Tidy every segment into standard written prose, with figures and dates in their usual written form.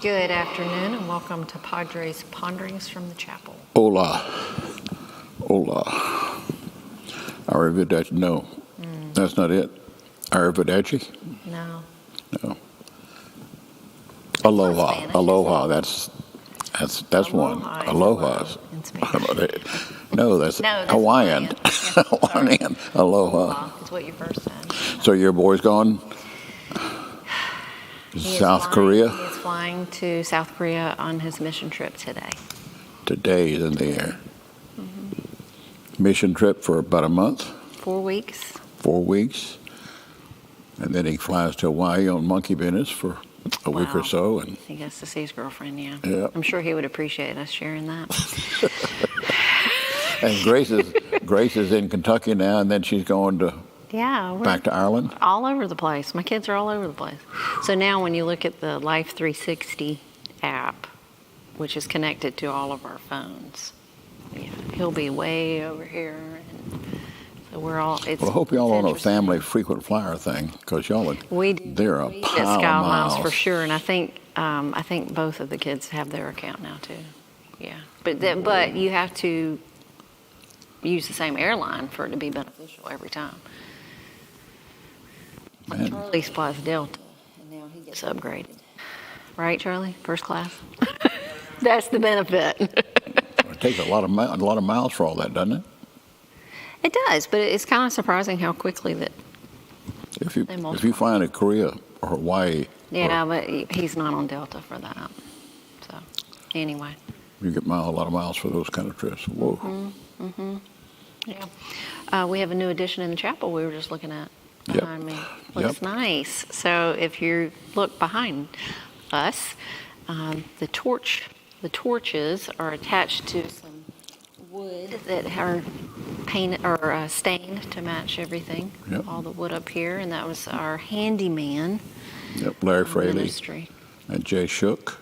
Good afternoon and welcome to Padre's Ponderings from the Chapel. Hola. Hola. Arrivederci. No, that's not it. Arrivederci? No. No. Aloha. Spanish, Aloha. That's one. Aloha is Aloha's. hello in Spanish. No, that's No, that's Hawaiian. Hawaiian. Yeah, sorry. Hawaiian. Aloha. Is what you first said. So your boy's gone? South Korea? He is flying to South Korea on his mission trip today. Today he's in the air. Mission trip for about a month? 4 weeks. 4 weeks. And then he flies to Hawaii on monkey business for a week or so. And he gets to see his girlfriend, yeah. Yep. I'm sure he would appreciate us sharing that. And Grace is in Kentucky now, and then she's going to back to Ireland. All over the place. My kids are all over the place. So now when you look at the Life 360 app, which is connected to all of our phones, he'll be way over here. And so we're all. Well, I hope y'all on a family frequent flyer thing, because y'all they're a we pile get of Sky miles for sure, and I think both of the kids have their account now too. Yeah, but you have to use the same airline for it to be beneficial every time. Man. Charlie flies Delta, and now he gets upgraded. Right, Charlie? First class. That's the benefit. It takes a lot of miles for all that, doesn't it? It does, but it's kind of surprising how quickly that. If you fly into Korea or Hawaii. Yeah, but he's not on Delta for that. So, anyway. You get a lot of miles for those kind of trips. Whoa. Yeah. We have a new addition in the chapel we were just looking at behind me. Looks nice. So if you look behind us, the torches are attached to some wood that are painted or stained to match everything. Yep. All the wood up here, and that was our handyman. Yep, Larry Fraley Ministry. And Jay Shook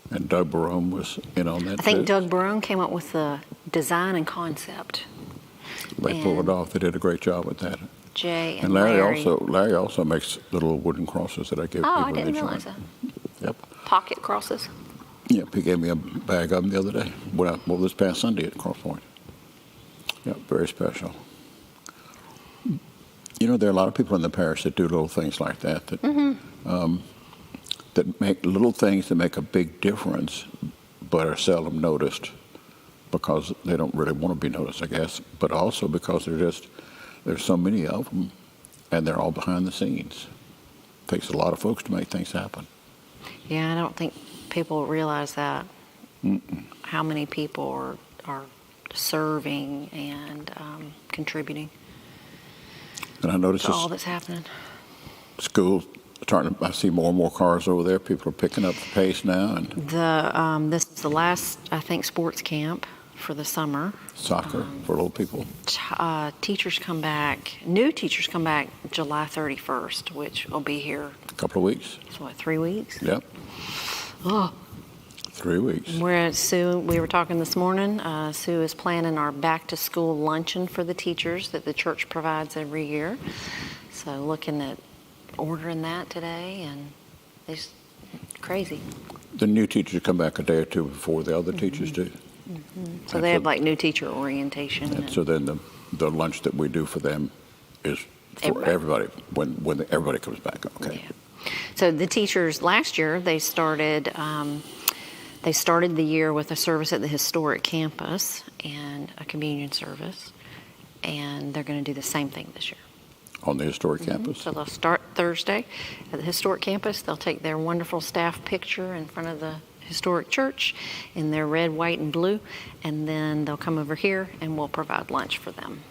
and Doug Barone was in on that. I think too. Doug Barone came up with the design and concept. They pulled it off. They did a great job with that. Jay and Larry also makes little wooden crosses that I give people. Oh, I didn't realize that. Yep. Pocket crosses. Yep, he gave me a bag of them the other day. Well, this past Sunday at Cross Point. Yep, very special. You know, there are a lot of people in the parish that do little things like that. That make little things that make a big difference, but are seldom noticed because they don't really want to be noticed, I guess. But also because there's so many of them, and they're all behind the scenes. It takes a lot of folks to make things happen. Yeah, I don't think people realize that. How many people are serving and contributing And I notice to all that's happening. Schools I see more and more cars over there. People are picking up the pace now. And this is the last, I think, sports camp for the summer. Soccer for little people. Teachers come back. New teachers come back July 31st, which will be here. A couple of weeks. So what, 3 weeks? Yep. Oh. 3 weeks. We're at Sue. We were talking this morning. Sue is planning our back-to-school luncheon for the teachers that the church provides every year. So looking at ordering that today, and it's crazy. The new teachers come back a day or two before the other teachers do. So they have like new teacher orientation. And so then the lunch that we do for them is for everybody when everybody comes back. Okay. Yeah. So the teachers last year they started the year with a service at the historic campus and a communion service, and they're going to do the same thing this year. On the historic campus? So they'll start Thursday at the historic campus. They'll take their wonderful staff picture in front of the historic church in their red, white, and blue, and then they'll come over here and we'll provide lunch for them.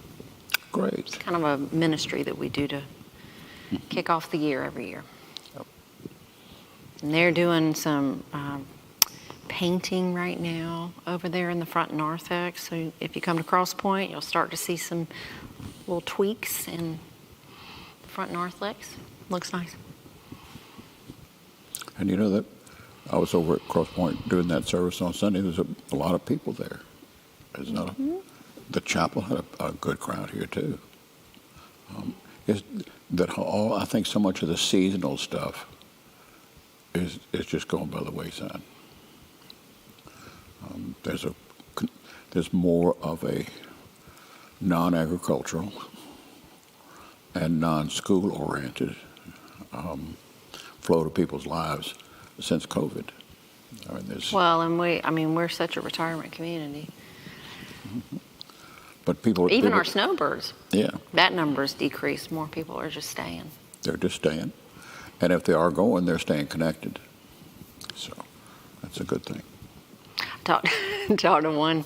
Great. It's kind of a ministry that we do to kick off the year every year. Yep. And they're doing some painting right now over there in the front narthex. So if you come to Cross Point, you'll start to see some little tweaks in front narthex. Looks nice. And you know that I was over at Cross Point doing that service on Sunday. There's a lot of people there. There's not the chapel had a good crowd here too. I think so much of the seasonal stuff is just going by the wayside. There's more of a non-agricultural and non-school oriented flow to people's lives since COVID. I mean, Well, and we're such a retirement community. but people, Even our snowbirds, yeah, that number's decreased. More people are just staying. they're just staying, and if they are going, they're staying connected. So that's a good thing. Talked to one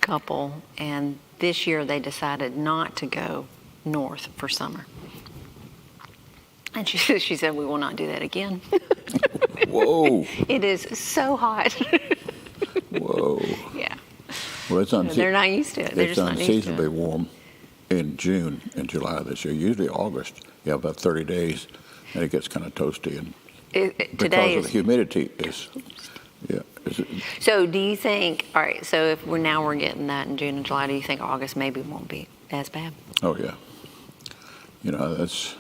couple, and this year they decided not to go north for summer. And she said, we will not do that again. Whoa! It is so hot. Whoa! Yeah. Well, They're not used to it. They're It's just not used to unseasonably it. warm in June and July this year. Usually August, you have about 30 days, and it gets kind of toasty, and Today because of the humidity is, yeah. So do you think, all right, so if we're getting that in June and July, do you think August maybe won't be as bad? Oh yeah. You know, that's,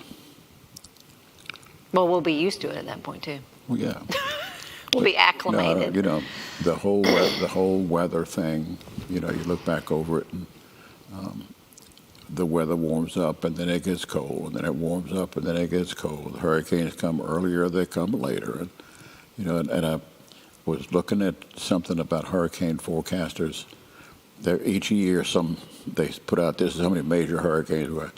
Well, we'll be used to it at that point too. well, yeah. We'll be No, acclimated. you know, the whole weather thing. You know, you look back over it, and the weather warms up, and then it gets cold, and then it warms up, and then it gets cold. The hurricanes come earlier, they come later, and you know. And I was looking at something about hurricane forecasters. There each year, they put out this is how many major hurricanes were.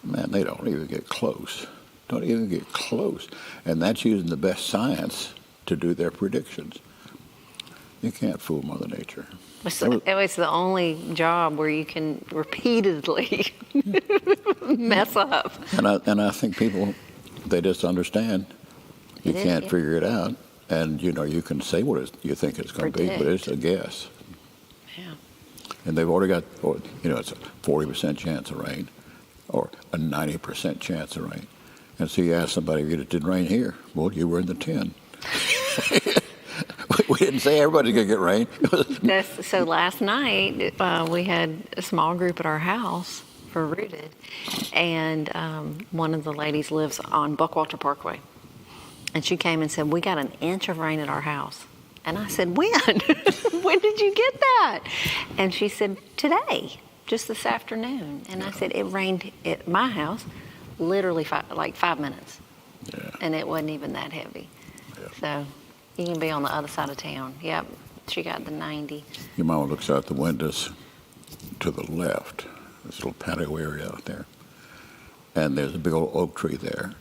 Man, they don't even get close. Don't even get close, and that's using the best science to do their predictions. You can't fool Mother Nature. It was the only job where you can repeatedly mess up. And I think people, they just understand you It is, can't yeah. figure it out, and you know you can say what you think it's going to be, but it's a guess. Yeah. And they've already got, you know, it's a 40% chance of rain, or a 90% chance of rain. And so you ask somebody, if it didn't rain here, well, you were in the 10. We didn't say everybody's going to get rain. So last night we had a small group at our house for Rooted, and one of the ladies lives on Buckwalter Parkway, and she came and said, we got an inch of rain at our house. And I said, when? When did you get that? And she said, today, just this afternoon. And I said, it rained at my house literally 5 minutes. Yeah. And it wasn't even that heavy. Yeah. So you can be on the other side of town. Yep, she got the 90. Your mama looks out the windows to the left, this little patio area out there, and there's a big old oak tree there,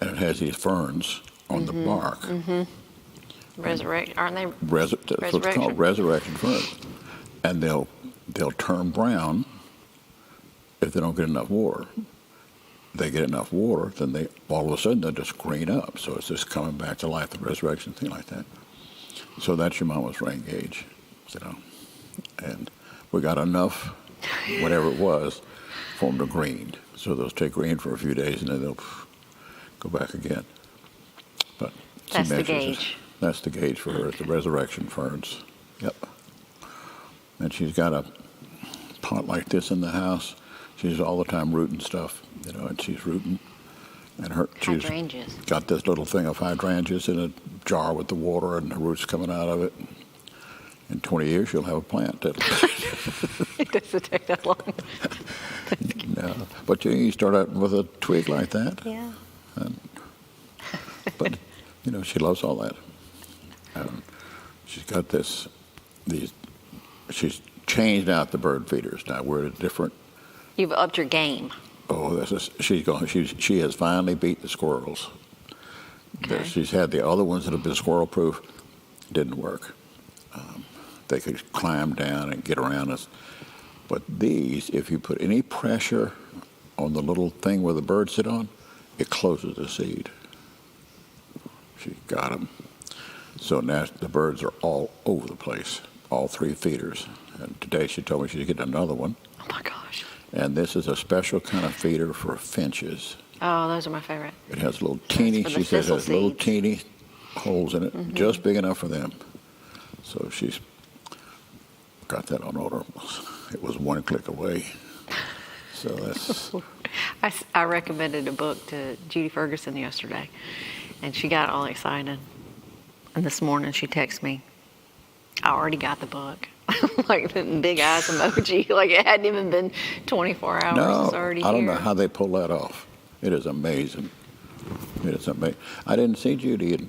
and it has these ferns on the bark. Mm-hmm. Aren't they? That's what it's called, resurrection ferns. And they'll turn brown if they don't get enough water. They get enough water, then they all of a sudden they'll just green up. So it's just coming back to life, the resurrection thing like that. So that's your mama's rain gauge, you know. And we got enough, whatever it was, for them to green. So they'll stay green for a few days and then they'll go back again. But That's the gauge. That's the gauge for her, the resurrection ferns. Yep. And she's got a pot like this in the house. She's all the time rooting stuff, you know, and she's rooting. And she's Hydrangeas. got this little thing of hydrangeas in a jar with the water and the roots coming out of it. In 20 years, she'll have a plant. It doesn't take that long. No. But you start out with a twig like that. Yeah. But, you know, she loves all that. She's got she's changed out the bird feeders. Now we're at a different. You've upped your game. Oh, she has finally beat the squirrels. Okay. She's had the other ones that have been squirrel proof, didn't work. They could climb down and get around us. But these, if you put any pressure on the little thing where the birds sit on, it closes the seed. She got them. So now the birds are all over the place, all 3 feeders. And today she told me she's getting another one. Oh my gosh. And this is a special kind of feeder for finches. Oh, those are my favorite. It has little teeny, for the she says, it has thistle little seeds. teeny holes in it, just big enough for them. So she's got that on order. It was 1 click away. So that's. I recommended a book to Judy Ferguson yesterday, And she got all excited. And this morning she texted me, I already got the book. Like the big eyes emoji. Like it hadn't even been 24 hours. No, It's already I don't here. know how they pull that off. It is amazing. It is amazing. I didn't see Judy.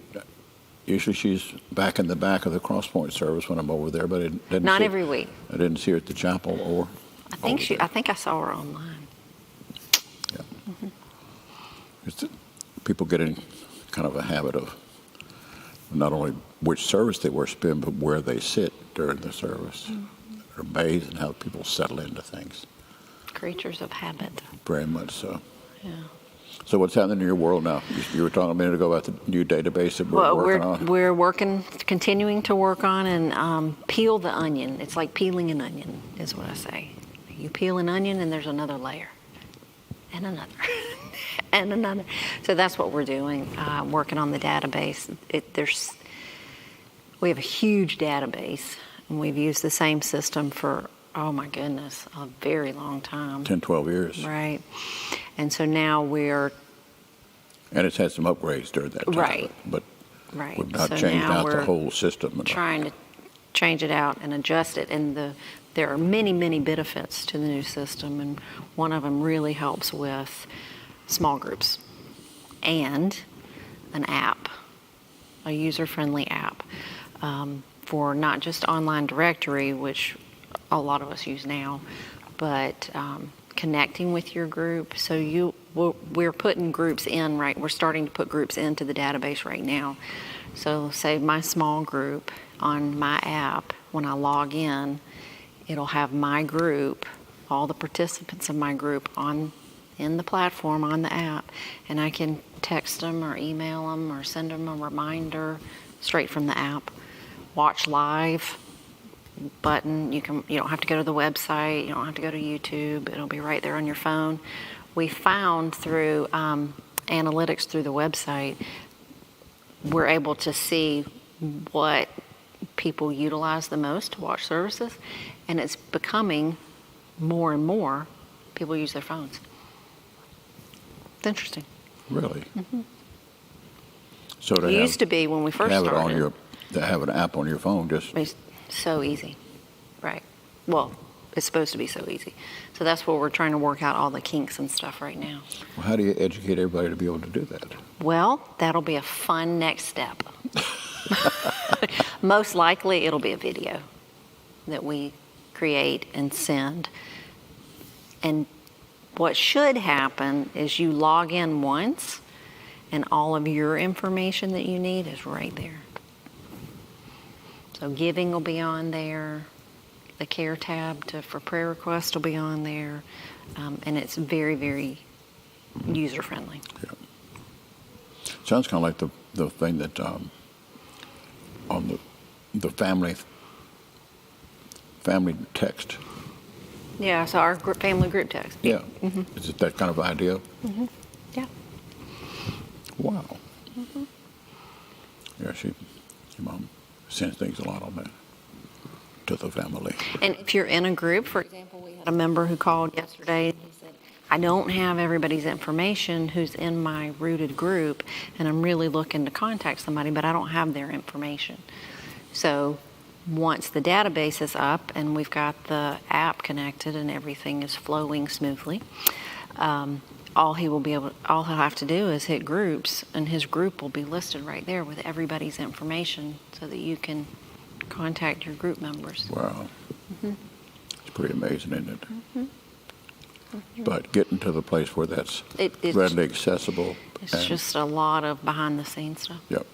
Usually she's back in the back of the Crosspoint service when I'm over there, but I didn't Not see, every week. I didn't see her at the chapel or. I think I saw her online. Yeah. It's people get in kind of a habit of not only which service they worship in, but where they sit during the service. They're amazed at how people settle into things. Creatures of habit. Very much so. Yeah. So what's happening in your world now? You were talking a minute ago about the new database that we're working on. We're continuing to work on and peel the onion. It's like peeling an onion, is what I say. You peel an onion and there's another layer, and another, and another. So that's what we're doing, working on the database. We have a huge database, and we've used the same system for, oh my goodness, a very long time. 10, 12 years. Right. And so now And it's had some upgrades during that time. Right. But right. we've not So changed now out the we're whole system. trying to change it out and adjust it. And there are many, many benefits to the new system. And one of them really helps with small groups and an app, a user-friendly app for not just online directory, which a lot of us use now, but connecting with your group. So we're putting groups in, right? We're starting to put groups into the database right now. So say my small group on my app, when I log in, it'll have my group, all the participants of my group in the platform on the app, and I can text them or email them or send them a reminder straight from the app. Watch live button. You don't have to go to the website. You don't have to go to YouTube. It'll be right there on your phone. We found through analytics through the website, we're able to see what people utilize the most to watch services, and it's becoming more and more people use their phones. It's interesting. Really? Mm-hmm. So It used to be when we first started. To have an app on your phone, just It's so easy, right? Well, it's supposed to be so easy. So that's what we're trying to work out all the kinks and stuff right now. well, how do you educate everybody to be able to do that? Well, that'll be a fun next step. Most likely it'll be a video that we create and send. And what should happen is you log in once and all of your information that you need is right there. So giving will be on there. The care tab for prayer requests will be on there. And it's very, very user-friendly. Yeah. Sounds kind of like the thing that on the family text. Yeah, so our family group text. Yeah. Mm-hmm. Is it that kind of idea? Mm-hmm. Yeah. Wow. Mm-hmm. Yeah, your mom sends things a lot on that to the family. And if you're in a group, for example, we had a member who called yesterday and he said, I don't have everybody's information who's in my rooted group, and I'm really looking to contact somebody, but I don't have their information. So once the database is up and we've got the app connected and everything is flowing smoothly, all he'll have to do is hit groups, and his group will be listed right there with everybody's information so that you can contact your group members. Wow. Mm-hmm. It's pretty amazing, isn't it? Mm-hmm. Mm-hmm. But getting to the place where that's readily accessible. It's just a lot of behind the scenes stuff. Yep.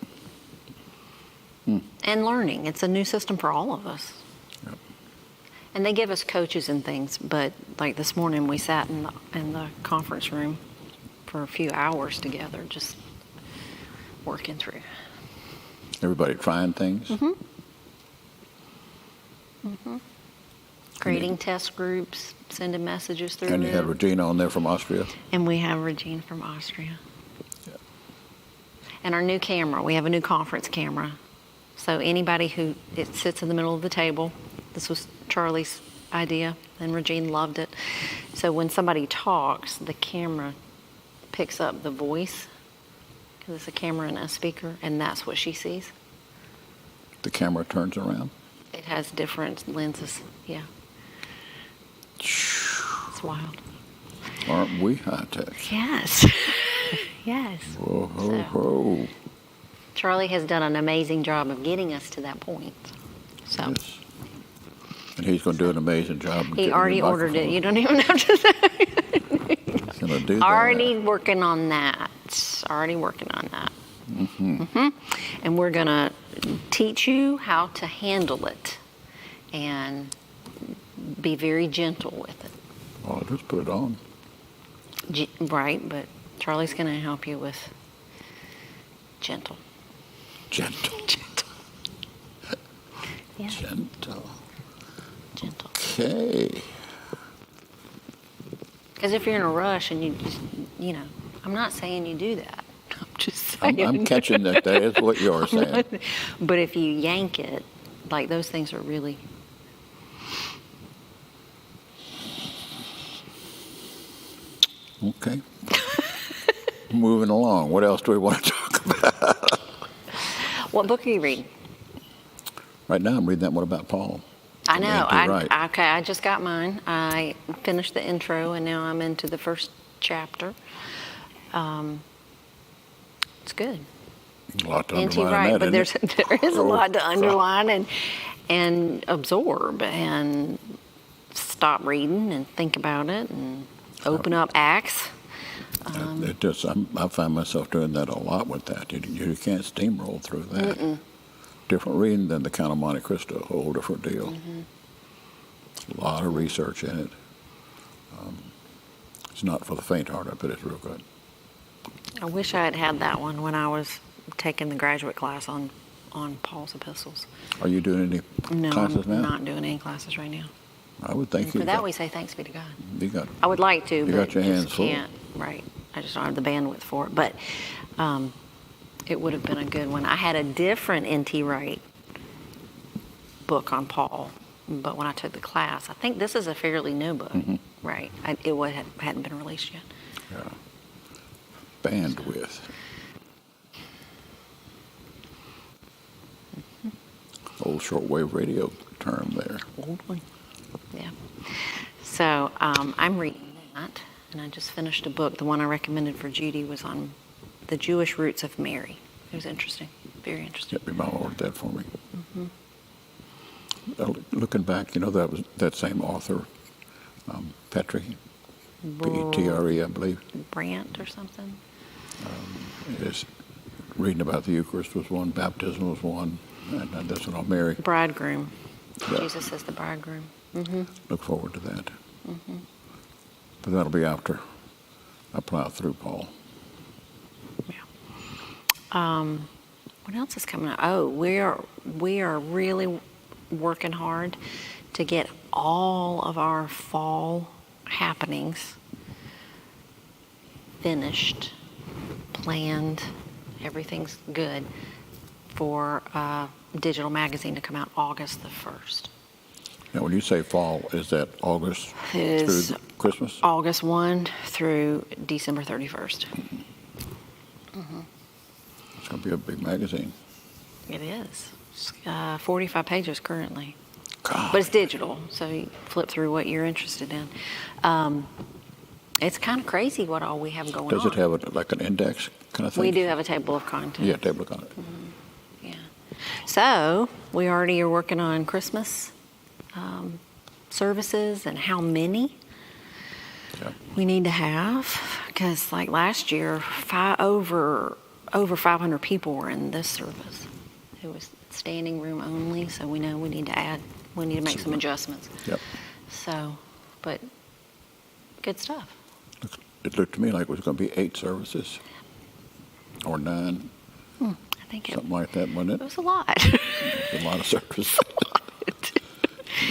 And learning. It's a new system for all of us. Yep. And they give us coaches and things, but like this morning we sat in the conference room for a few hours together, just working through. Everybody trying things? Mm-hmm. Mm-hmm. Creating test groups, sending messages through. And you had Regina on there from Austria? And we have Regina from Austria. Yeah. And our new camera, we have a new conference camera. So anybody it sits in the middle of the table. This was Charlie's idea, and Regina loved it. So when somebody talks, the camera picks up the voice, because it's a camera and a speaker, and that's what she sees. The camera turns around. It has different lenses. Yeah. It's wild. Aren't we high tech? Yes. Yes. Whoa, ho, So- ho. Charlie has done an amazing job of getting us to that point. So Yes. And he's going to do an amazing job. of he getting already the ordered it. microphone. You don't even have to say. He's going to do that. Already working on that. Already working on that. And we're going to teach you how to handle it and be very gentle with it. Oh, I'll just put it on. Right, but Charlie's going to help you with gentle. Gentle. Gentle. Yeah, Gentle. gentle. Okay. Because if you're in a rush and you just, I'm not saying you do that. I'm just saying. I'm catching that is what you're saying. But if you yank it, like those things are really. Okay. Moving along. What else do we want to talk about? What book are you reading? Right now, I'm reading that one about Paul. I know. Right. Okay, I just got mine. I finished the intro, and now I'm into the first chapter. It's good. A lot to N.T. underline Wright, that, but isn't it? there is a Oh, lot to God. underline and absorb and stop reading and think about it and open up Acts. It just, I find myself doing that a lot with that. You can't steamroll through that. Different reading than the Count of Monte Cristo, a whole different deal. A lot of research in it. It's not for the faint-hearted, but it's real good. I wish I had had that one when I was taking the graduate class on Paul's epistles. Are you doing any No, classes I'm now? not doing any classes right now. I would think And for you that, got, we say thanks be to God. you got I would like to, You but got your hands just full. can't. Right. I just don't have the bandwidth for it. But it would have been a good one. I had a different N.T. Wright book on Paul, but when I took the class, I think this is a fairly new book, right? It hadn't been released yet. bandwidth. Old shortwave radio term there. Old one. Yeah. So I'm reading that, and I just finished a book. The one I recommended for Judy was on the Jewish roots of Mary. It was interesting, very interesting. Yep, your mom ordered that for me. Looking back, that same author, Petri, P-E-T-R-E, I believe, Brant or something. is reading about the Eucharist was one, baptism was one, and this one on Mary. Bridegroom. Yeah. Jesus is the bridegroom. Look forward to that. But that'll be after I plow through Paul. Yeah. What else is coming up? Oh, we are really working hard to get all of our fall happenings finished, planned. Everything's good for a digital magazine to come out August the 1st. Now, when you say fall, is that August Is through Christmas? August 1 through December 31st. It's going to be a big magazine. It is. It's 45 pages currently. God. But it's digital, so you flip through what you're interested in. It's kind of crazy what all we have going Does on. it have like an index kind of thing? We do have a table of contents. Yeah, table of contents. Yeah. So we already are working on Christmas services and how many Yeah. we need to have, because like last year, over 500 people were in this service. It was standing room only, so we know we need to make some adjustments. Yep. So, but good stuff. It looked to me like it was going to be 8 services or 9, I think it something like that, wasn't it? was a lot. It's a lot of services.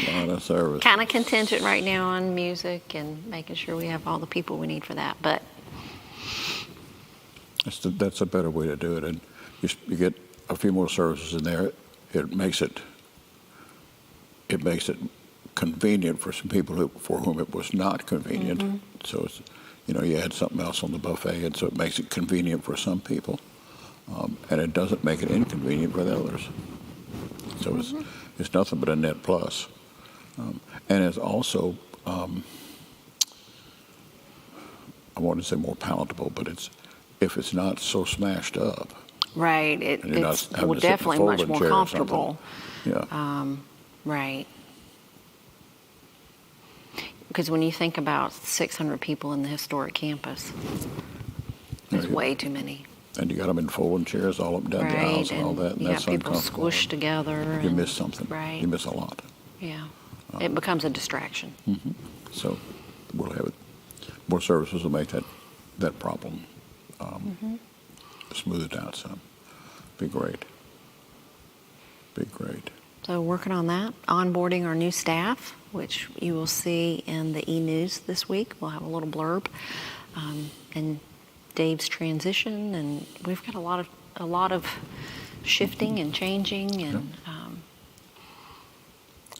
A lot of service. Kind of contingent right now on music and making sure we have all the people we need for that. But That's a better way to do it. And you get a few more services in there. It makes it convenient for some people for whom it was not convenient. So it's, you add something else on the buffet, and so it makes it convenient for some people. and it doesn't make it inconvenient for the others. So it's nothing but a net plus. And it's also, I want to say more palatable, but if it's not so smashed up. Right. And you're not It's having to sit in a definitely much folding more chair or comfortable. something. Yeah. Right. Because when you think about 600 people in the historic campus, there's way too many. And you got them in folding chairs all up and down the aisles and all that, and you that's got people uncomfortable. squished together. You and- miss something. Right. You miss a lot. Yeah. It becomes a distraction. So we'll have it. More services will make that problem smoothed out some. Be great. Be great. So working on that, onboarding our new staff, which you will see in the e-news this week. We'll have a little blurb, and Dave's transition, and we've got a lot of shifting and changing, and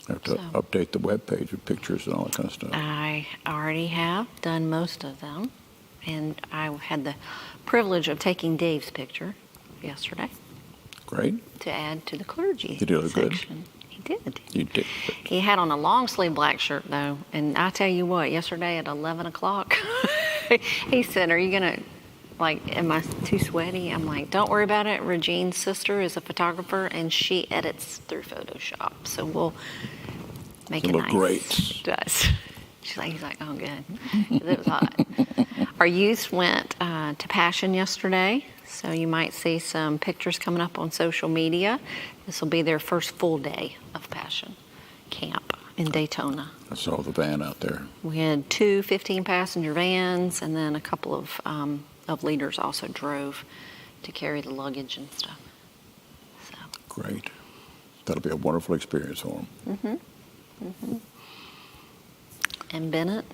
Have to So- update the web page with pictures and all that kind of stuff. I already have done most of them, and I had the privilege of taking Dave's picture yesterday Great. to add to the clergy He did look good. section. He did. You did. He had on a long sleeve black shirt though, and I tell you what, yesterday at 11 o'clock, he said, "Are you gonna, am I too sweaty?" I'm like, "Don't worry about it. Regine's sister is a photographer, and she edits through Photoshop, so we'll make it It'll look nice." great. It does. He's like, "Oh, good." 'Cause it was hot. Our youth went to Passion yesterday, so you might see some pictures coming up on social media. This will be their first full day of Passion camp in Daytona. I saw the van out there. We had two 15-passenger vans, and then a couple of leaders also drove to carry the luggage and stuff. So, Great. That'll be a wonderful experience for them. and Bennett,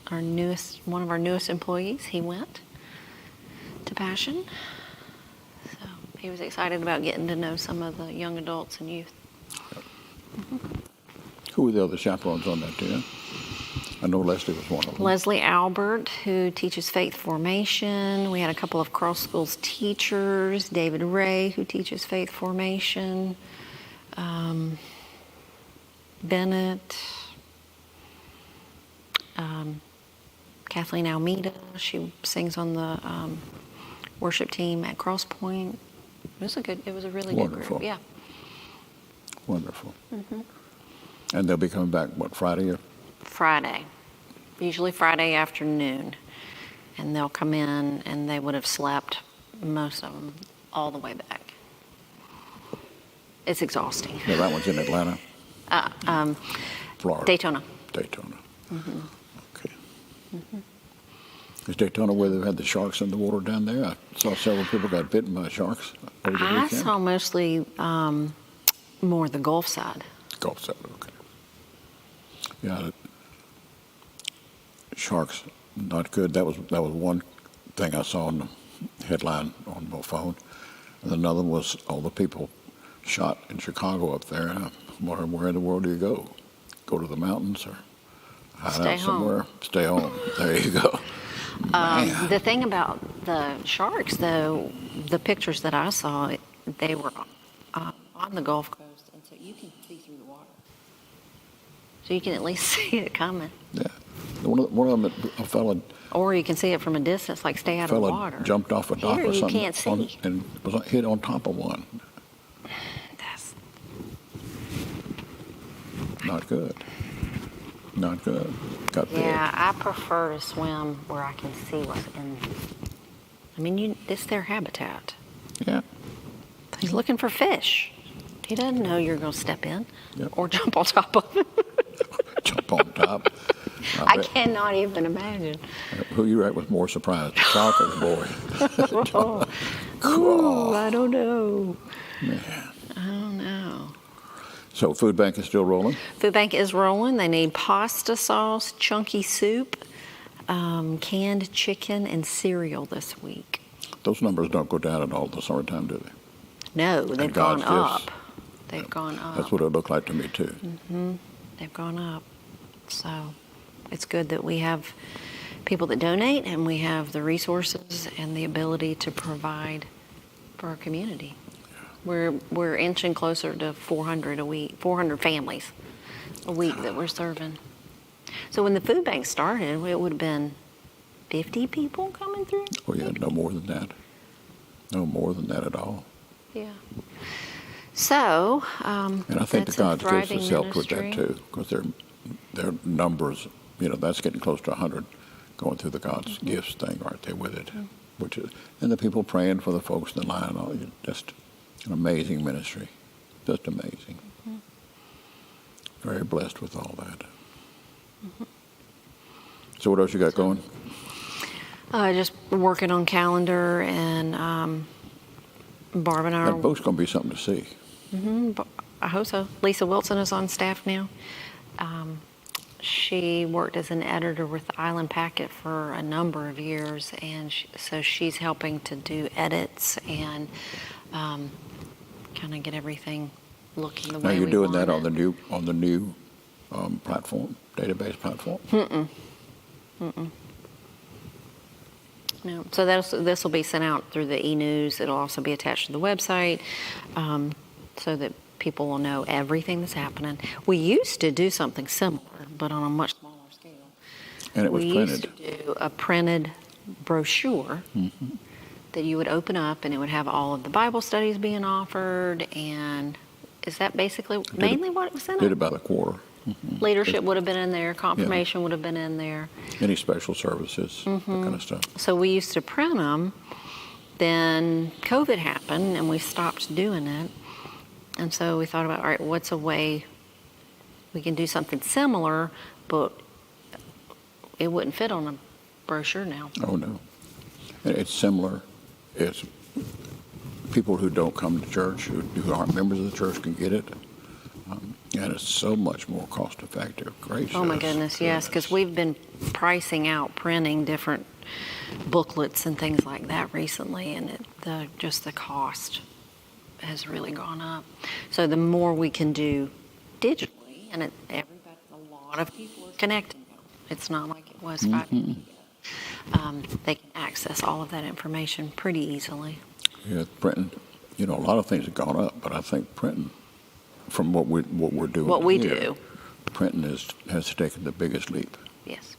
one of our newest employees, he went to Passion. So he was excited about getting to know some of the young adults and youth. Who were the other chaperones on that, do you? I know Leslie was one of them. Leslie Albert, who teaches faith formation. We had a couple of cross schools teachers. David Ray, who teaches faith formation. Bennett. Kathleen Almeida. She sings on the worship team at Cross Point. It was a really Wonderful. good group. Yeah. Wonderful. And they'll be coming back, what, Friday? Friday, usually Friday afternoon, and they'll come in and they would have slept, most of them, all the way back. It's exhausting. Yeah, that one's in Atlanta. Florida. Daytona. Daytona. Okay. Is Daytona where they've had the sharks in the water down there? I saw several people got bitten by sharks over the I weekend. saw mostly more the Gulf side. Gulf side, okay. Yeah, sharks, not good. That was one thing I saw in the headline on my phone. And another was all the people shot in Chicago up there. And I'm wondering, where in the world do you go? Go to the mountains or hide Stay out somewhere? Stay home. There you go. Man. The thing about the sharks, though, the pictures that I saw, they were on the Gulf Coast, and so you can see through the water. So you can at least see it coming. Yeah. One of them, a fella Or you can see it from a distance, like stay out of the water. jumped off a dock Here, or you something can't see. and was hit on top of one. That's Not good. Not good. Got big. Yeah, I prefer to swim where I can see what's in. I mean, it's their habitat. Yeah. He's looking for fish. He doesn't know you're going to step in Yep. or jump on top of him. Jump on top. I bet- cannot even imagine. Who you at was more surprised, the shark or the boy? Ooh, I don't know. Man. I don't know. So food bank is still rolling? Food bank is rolling. They need pasta sauce, chunky soup, canned chicken, and cereal this week. Those numbers don't go down at all in the summertime, do they? No, they've gone God's gifts. up. They've gone up. That's what it looked like to me, too. They've gone up. So it's good that we have people that donate and we have the resources and the ability to provide for our community. We're inching closer to 400 a week, 400 families a week that we're serving. So when the food bank started, it would have been 50 people coming through? Oh, yeah, no more than that. No more than that at all. Yeah. So, and I think the God's gifts has helped with that too, because their numbers, that's getting close to 100 going through the God's gifts thing right there with it. Which is, and the people praying for the folks in the line, just an amazing ministry. Just amazing. Very blessed with all that. So what else you got going? Just working on calendar, and Barb and I That book's going to be something to see. I hope so. Lisa Wilson is on staff now. She worked as an editor with the Island Packet for a number of years, and so she's helping to do edits and kind of get everything looking the way we want it. Now you're doing that on the new platform, database platform? No. So this will be sent out through the e-news. It'll also be attached to the website, so that people will know everything that's happening. We used to do something similar, but on a much smaller scale. And it was we printed. We used to do a printed brochure that you would open up, and it would have all of the Bible studies being offered. And is that basically mainly what it was in it? Did about a quarter. Leadership would have been in there. Confirmation would have been in there. Any special services, that kind of stuff. So we used to print them. Then COVID happened, and we stopped doing it. And so we thought about, all right, what's a way we can do something similar, but it wouldn't fit on a brochure now. Oh, no. It's similar. It's people who don't come to church, who aren't members of the church, can get it. And it's so much more cost effective. Gracious. Oh my goodness, yes, because we've been pricing out printing different booklets and things like that recently, and just the cost has really gone up. So the more we can do digitally, and a lot of people are connected now. It's not like it was 5 years ago. They can access all of that information pretty easily. Yeah, printing. A lot of things have gone up, but I think printing, from what we're doing, what we do, printing has taken the biggest leap. Yes.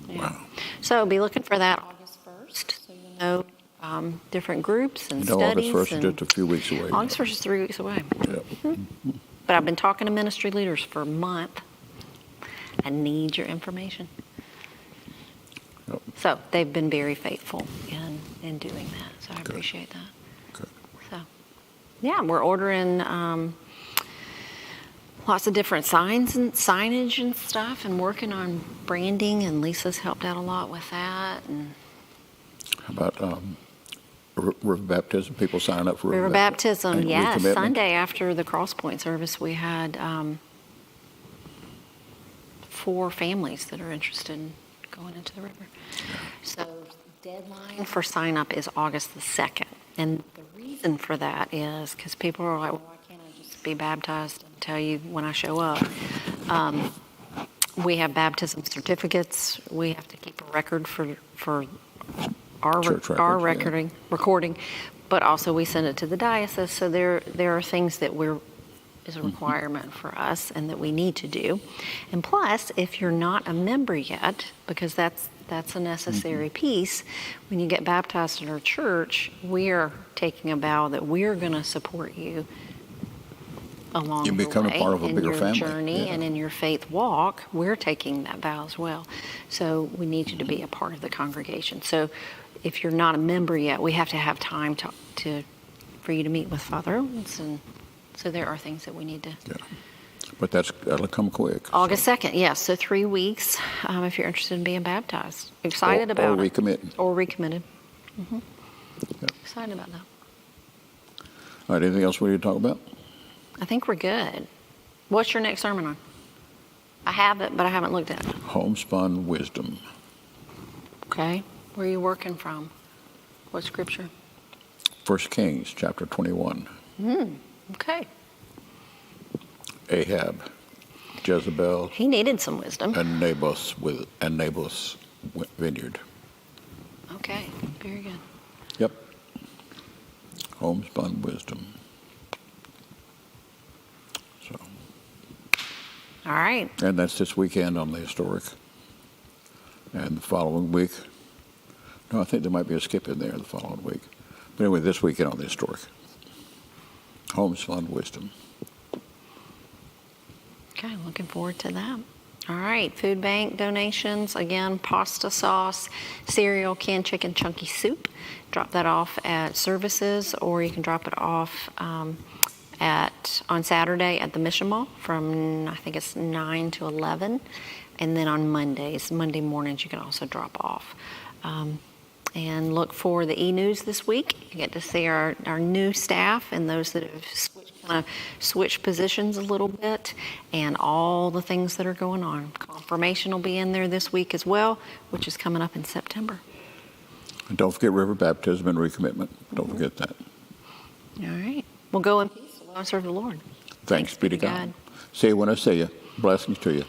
Wow. So be looking for that August 1st, so you know different groups and studies. August 1st is just a few weeks away. August 1st is 3 weeks away. Yep. But I've been talking to ministry leaders for a month. I need your information. Yep. So they've been very faithful in doing that. So I appreciate that. Good. So, yeah, we're ordering lots of different signs and signage and stuff, and working on branding. And Lisa's helped out a lot with that. And how about river baptism? People sign up for river baptism. Yes, recommitment? Sunday after the Crosspoint service, we had 4 families that are interested in going into the river. So the deadline for sign up is August the 2nd. And the reason for that is because people are like, well, why can't I just be baptized and tell you when I show up? We have baptism certificates. We have to keep a record for our recording, but also we send it to the diocese. So there are things that is a requirement for us and that we need to do. And plus, if you're not a member yet, because that's a necessary piece, when you get baptized in our church, we are taking a vow that we're going to support you along you become the way a part of a in bigger your family. journey and in your faith walk. We're taking that vow as well. So we need you to be a part of the congregation. So if you're not a member yet, we have to have time for you to meet with Father Owens, and so there are things that we need to. Yeah. But that'll come quick. August 2nd, yes. So 3 weeks if you're interested in being baptized. Excited about it. Or recommitted. Excited about that. All right, anything else we need to talk about? I think we're good. What's your next sermon on? I have it, but I haven't looked at it. Homespun wisdom. Okay. Where are you working from? What scripture? 1 Kings chapter 21. Okay. Ahab, Jezebel, He needed some wisdom. and Naboth's vineyard. Okay. Very good. Yep. Homespun wisdom. So, All right. and that's this weekend on the historic. And the following week, no, I think there might be a skip in there the following week. But anyway, this weekend on the historic. Homespun wisdom. Okay, looking forward to that. All right, food bank donations. Again, pasta sauce, cereal, canned chicken, chunky soup. Drop that off at services, or you can drop it off on Saturday at the Mission Mall from, I think it's 9 to 11. And then on Monday mornings, you can also drop off. And look for the e-news this week. You get to see our new staff and those that have switched positions a little bit, and all the things that are going on. Confirmation will be in there this week as well, which is coming up in September. And don't forget river baptism and recommitment. Don't forget that. All right. We'll go in peace. We'll serve the Lord. Thanks be to God. See you when I see you. Blessings to you.